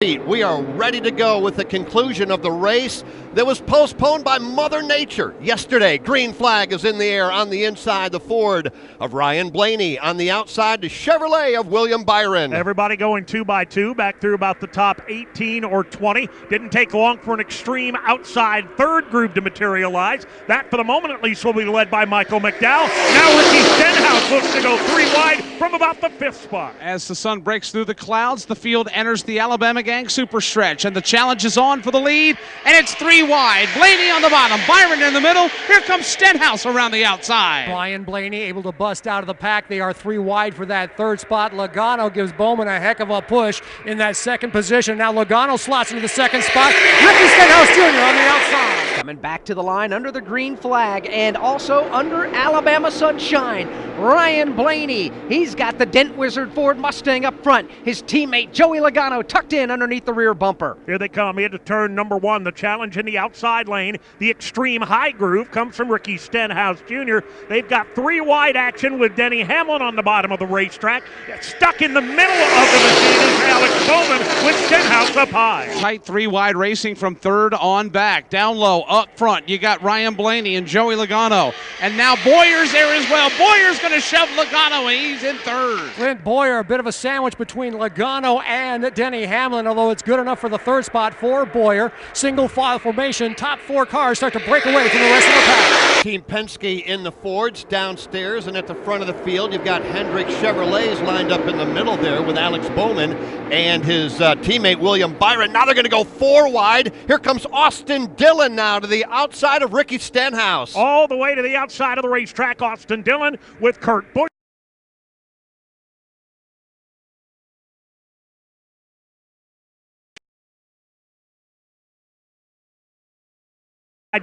We are ready to go with the conclusion of the race that was postponed by Mother Nature yesterday. Green flag is in the air on the inside, the Ford of Ryan Blaney. On the outside, the Chevrolet of William Byron. Everybody going 2 by 2 back through about the top 18 or 20. Didn't take long for an extreme outside third group to materialize. That, for the moment at least, will be led by Michael McDowell. Now Ricky Stenhouse looks to go 3 wide from about the 5th spot. As the sun breaks through the clouds, the field enters the Alabama Gang Super Stretch, and the challenge is on for the lead, and it's 3 wide. Blaney on the bottom, Byron in the middle. Here comes Stenhouse around the outside. Ryan Blaney able to bust out of the pack. They are 3 wide for that 3rd spot. Logano gives Bowman a heck of a push in that 2nd position. Now Logano slots into the 2nd spot. Ricky Stenhouse Jr. on the outside. Coming back to the line under the green flag and also under Alabama sunshine, Ryan Blaney. He's got the Dent Wizard Ford Mustang up front. His teammate Joey Logano tucked in underneath the rear bumper. Here they come into turn number 1. The challenge in the outside lane. The extreme high groove comes from Ricky Stenhouse Jr. They've got 3 wide action with Denny Hamlin on the bottom of the racetrack. Stuck in the middle of the machine is Alex Bowman with Stenhouse up high. Tight 3 wide racing from 3rd on back. Down low, up front, you got Ryan Blaney and Joey Logano. And now Boyer's there as well. Boyer's going to shove Logano, and he's in 3rd. Clint Boyer, a bit of a sandwich between Logano and Denny Hamlin, although it's good enough for the 3rd spot for Boyer. Single file formation. Top 4 cars start to break away from the rest of the pack. Team Penske in the Fords downstairs, and at the front of the field, you've got Hendrick Chevrolets lined up in the middle there with Alex Bowman and his teammate William Byron. Now they're going to go 4 wide. Here comes Austin Dillon now to the outside of Ricky Stenhouse. All the way to the outside of the racetrack, Austin Dillon with Kurt Busch.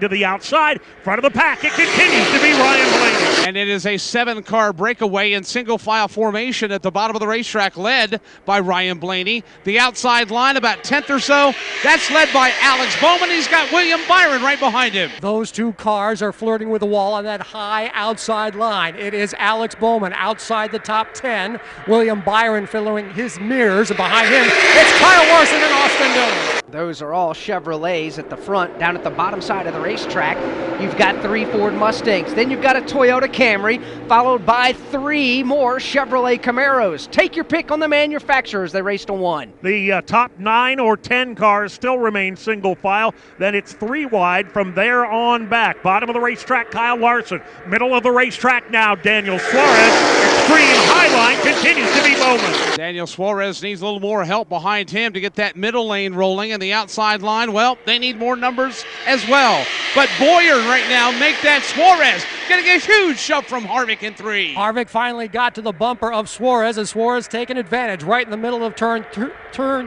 To the outside, front of the pack, it continues to be Ryan Blaney. And it is a 7-car breakaway in single file formation at the bottom of the racetrack, led by Ryan Blaney. The outside line, about 10th or so, that's led by Alex Bowman. He's got William Byron right behind him. Those 2 cars are flirting with the wall on that high outside line. It is Alex Bowman outside the top 10. William Byron filling his mirrors, and behind him, it's Kyle Larson and Austin Dillon. Those are all Chevrolets at the front. Down at the bottom side of the racetrack, you've got 3 Ford Mustangs. Then you've got a Toyota Camry, followed by 3 more Chevrolet Camaros. Take your pick on the manufacturers. They race to 1. The top 9 or 10 cars still remain single file. Then it's 3 wide from there on back. Bottom of the racetrack, Kyle Larson. Middle of the racetrack now, Daniel Suarez. Extreme high line continues to be Bowman. Daniel Suarez needs a little more help behind him to get that middle lane rolling. And the outside line, well, they need more numbers as well. But Boyer right now make that Suarez getting a huge shove from Harvick in 3. Harvick finally got to the bumper of Suarez, and Suarez taking advantage right in the middle of turns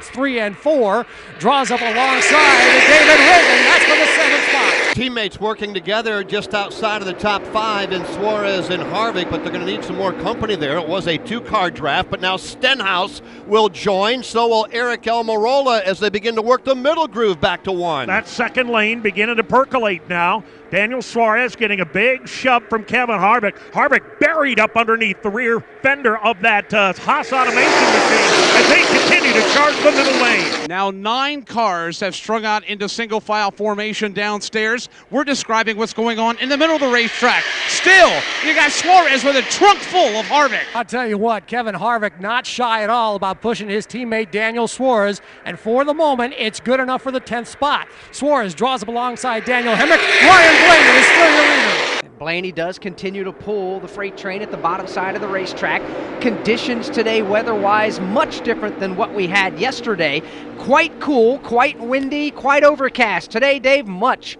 3 and 4. Draws up alongside David Reagan. That's for the 7th spot. Teammates working together just outside of the top 5 in Suarez and Harvick, but they're going to need some more company there. It was a 2-car draft, but now Stenhouse will join. So will Eric Almirola as they begin to work the middle groove back to 1. That 2nd lane beginning to percolate now. Daniel Suarez getting a big shove from Kevin Harvick. Harvick buried up underneath the rear fender of that Haas automation machine as they continue to charge the middle lane. Now 9 cars have strung out into single file formation downstairs. We're describing what's going on in the middle of the racetrack. Still, you got Suarez with a trunk full of Harvick. I'll tell you what, Kevin Harvick not shy at all about pushing his teammate Daniel Suarez, and for the moment, it's good enough for the 10th spot. Suarez draws up alongside Daniel Hemrick. Ryan Blaney is still your leader. Blaney does continue to pull the freight train at the bottom side of the racetrack. Conditions today, weather-wise, much different than what we had yesterday. Quite cool, quite windy, quite overcast. Today, Dave, much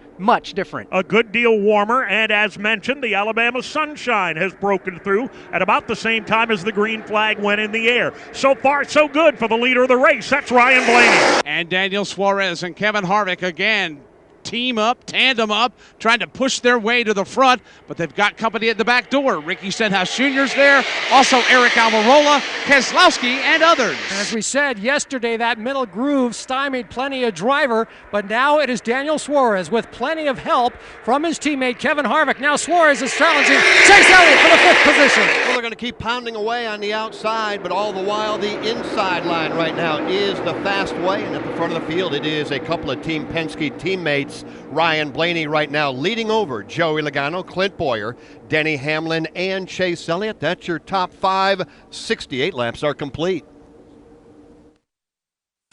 different. A good deal warmer, and as mentioned, the Alabama sunshine has broken through at about the same time as the green flag went in the air. So far, so good for the leader of the race. That's Ryan Blaney. And Daniel Suarez and Kevin Harvick again team up, tandem up, trying to push their way to the front, but they've got company at the back door. Ricky Stenhouse Jr.'s there, also Eric Almirola, Keselowski, and others. As we said yesterday, that middle groove stymied plenty of driver, but now it is Daniel Suarez with plenty of help from his teammate Kevin Harvick. Now Suarez is challenging Chase Elliott for the 5th position. Well, they're going to keep pounding away on the outside, but all the while the inside line right now is the fast way, and at the front of the field it is a couple of Team Penske teammates. Ryan Blaney right now leading over Joey Logano, Clint Bowyer, Denny Hamlin, and Chase Elliott. That's your top 5. 68 laps are complete.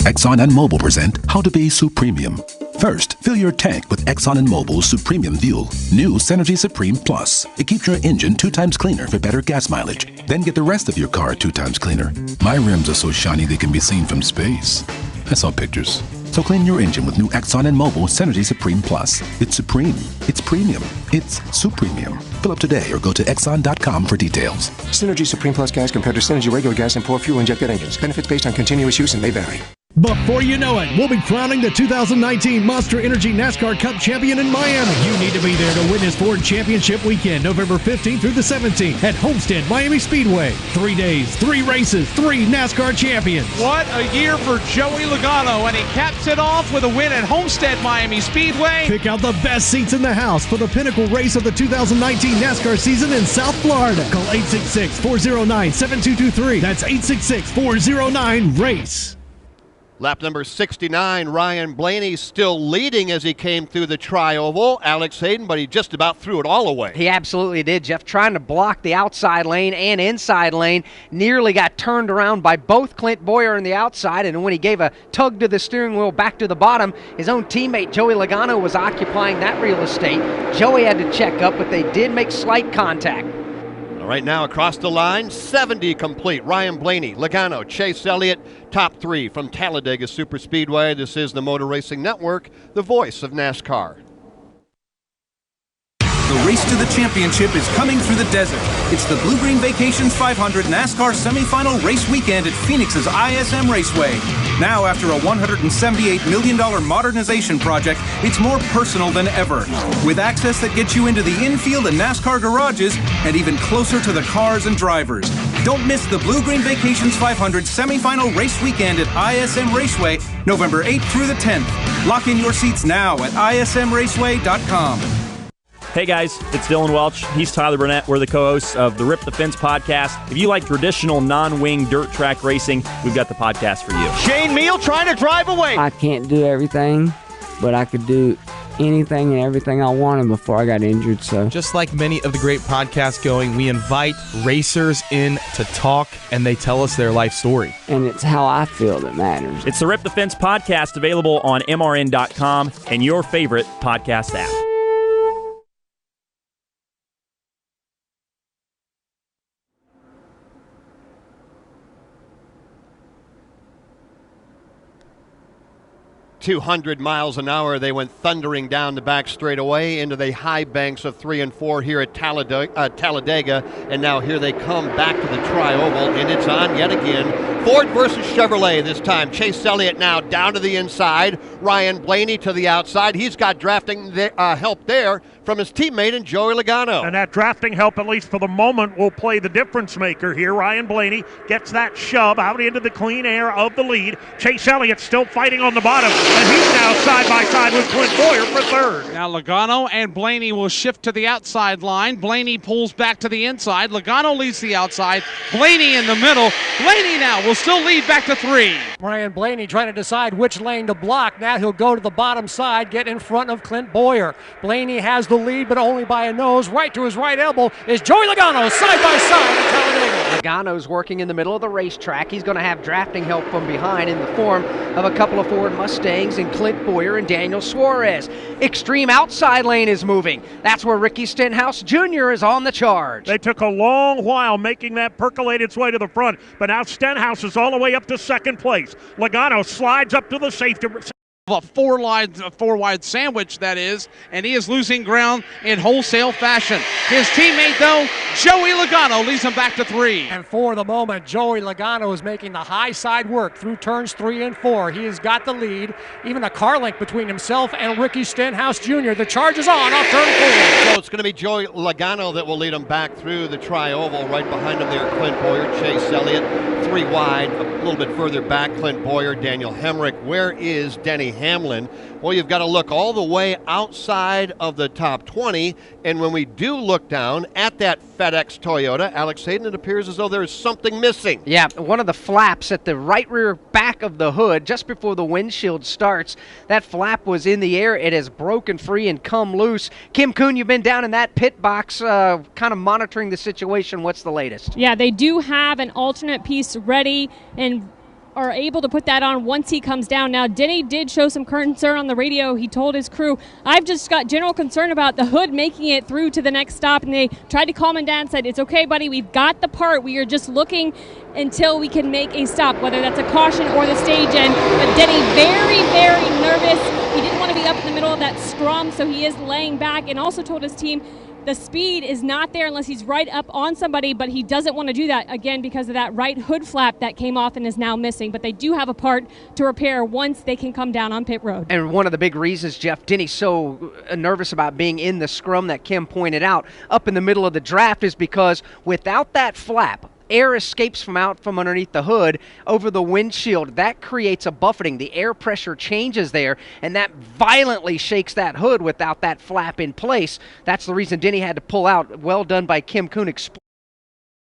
Exxon and Mobil present How to Be Supremium. First, fill your tank with Exxon and Mobil's Supremium Fuel. New Synergy Supreme Plus. It keeps your engine 2 times cleaner for better gas mileage. Then get the rest of your car 2 times cleaner. My rims are so shiny they can be seen from space. I saw pictures. So clean your engine with new Exxon and Mobil Synergy Supreme Plus. It's supreme. It's premium. It's Supremium. Fill up today or go to Exxon.com for details. Synergy Supreme Plus gas compared to Synergy regular gas and poor fuel-injected engines. Benefits based on continuous use and may vary. Before you know it, we'll be crowning the 2019 Monster Energy NASCAR Cup champion in Miami. You need to be there to witness Ford Championship Weekend, November 15th through the 17th at Homestead Miami Speedway. 3 days, 3 races, 3 NASCAR champions. What a year for Joey Logano, and he caps it off with a win at Homestead Miami Speedway. Pick out the best seats in the house for the pinnacle race of the 2019 NASCAR season in South Florida. Call 866-409-7223. That's 866-409-RACE. Lap number 69, Ryan Blaney still leading as he came through the tri-oval. Alex Hayden, but he just about threw it all away. He absolutely did, Jeff, trying to block the outside lane and inside lane. Nearly got turned around by both Clint Bowyer on the outside, and when he gave a tug to the steering wheel back to the bottom, his own teammate Joey Logano was occupying that real estate. Joey had to check up, but they did make slight contact. Right now across the line, 70 complete. Ryan Blaney, Logano, Chase Elliott, top 3 from Talladega Superspeedway. This is the Motor Racing Network, the voice of NASCAR. The race to the championship is coming through the desert. It's the Blue Green Vacations 500 NASCAR semifinal race weekend at Phoenix's ISM Raceway. Now, after a $178 million modernization project, it's more personal than ever. With access that gets you into the infield and NASCAR garages and even closer to the cars and drivers. Don't miss the Blue Green Vacations 500 semifinal race weekend at ISM Raceway, November 8th through the 10th. Lock in your seats now at ismraceway.com. Hey guys, it's Dylan Welch. He's Tyler Burnett. We're the co-hosts of the Rip the Fence podcast. If you like traditional non-wing dirt track racing, we've got the podcast for you. Shane Meal trying to drive away. I can't do everything, but I could do anything and everything I wanted before I got injured. So, just like many of the great podcasts going, we invite racers in to talk, and they tell us their life story. And it's how I feel that matters. It's the Rip the Fence podcast, available on mrn.com and your favorite podcast app. .200 miles an hour, they went thundering down the back straightaway into the high banks of 3 and 4 here at Talladega, and now here they come back to the tri-oval, and it's on yet again. Ford versus Chevrolet this time. Chase Elliott now down to the inside. Ryan Blaney to the outside. He's got drafting help there from his teammate and Joey Logano. And that drafting help, at least for the moment, will play the difference maker here. Ryan Blaney gets that shove out into the clean air of the lead. Chase Elliott still fighting on the bottom, and he's now side by side with Clint Bowyer for third. Now Logano and Blaney will shift to the outside line. Blaney pulls back to the inside. Logano leads the outside. Blaney in the middle. Blaney now will still lead back to 3. Ryan Blaney trying to decide which lane to block. Now he'll go to the bottom side, get in front of Clint Bowyer. Blaney has the lead, but only by a nose. Right to his right elbow is Joey Logano, side by side at Talladega. Logano's working in the middle of the racetrack. He's going to have drafting help from behind in the form of a couple of Ford Mustangs and Clint Bowyer and Daniel Suarez. Extreme outside lane is moving. That's where Ricky Stenhouse Jr. is on the charge. They took a long while making that percolate its way to the front, but now Stenhouse is all the way up to second place. Logano slides up to the safety. a four-wide sandwich, that is, and he is losing ground in wholesale fashion. His teammate, though, Joey Logano, leads him back to 3. And for the moment, Joey Logano is making the high side work through turns 3 and 4. He has got the lead, even a car length between himself and Ricky Stenhouse Jr. The charge is on off turn 4. So it's going to be Joey Logano that will lead him back through the tri-oval. Right behind him there, Clint Boyer, Chase Elliott. 3 wide, a little bit further back, Clint Boyer, Daniel Hemrick. Where is Denny Hamlin? Well, you've got to look all the way outside of the top 20, and when we do look down at that FedEx Toyota, Alex Hayden, it appears as though there is something missing. Yeah, one of the flaps at the right rear back of the hood, just before the windshield starts, that flap was in the air. It has broken free and come loose. Kim Kuhn, you've been down in that pit box kind of monitoring the situation. What's the latest? Yeah, they do have an alternate piece ready and are able to put that on once he comes down. Now, Denny did show some concern on the radio. He told his crew, I've just got general concern about the hood making it through to the next stop, and they tried to calm him down and said, it's okay, buddy, we've got the part. We are just looking until we can make a stop, whether that's a caution or the stage end. But Denny very, very nervous. He didn't want to be up in the middle of that scrum, so he is laying back, and also told his team the speed is not there unless he's right up on somebody, but he doesn't want to do that, again, because of that right hood flap that came off and is now missing. But they do have a part to repair once they can come down on pit road. And one of the big reasons, Jeff, Denny's so nervous about being in the scrum that Kim pointed out up in the middle of the draft is because without that flap, air escapes from underneath the hood over the windshield. That creates a buffeting. The air pressure changes there, and that violently shakes that hood without that flap in place. That's the reason Denny had to pull out. Well done by Kim Kuhn.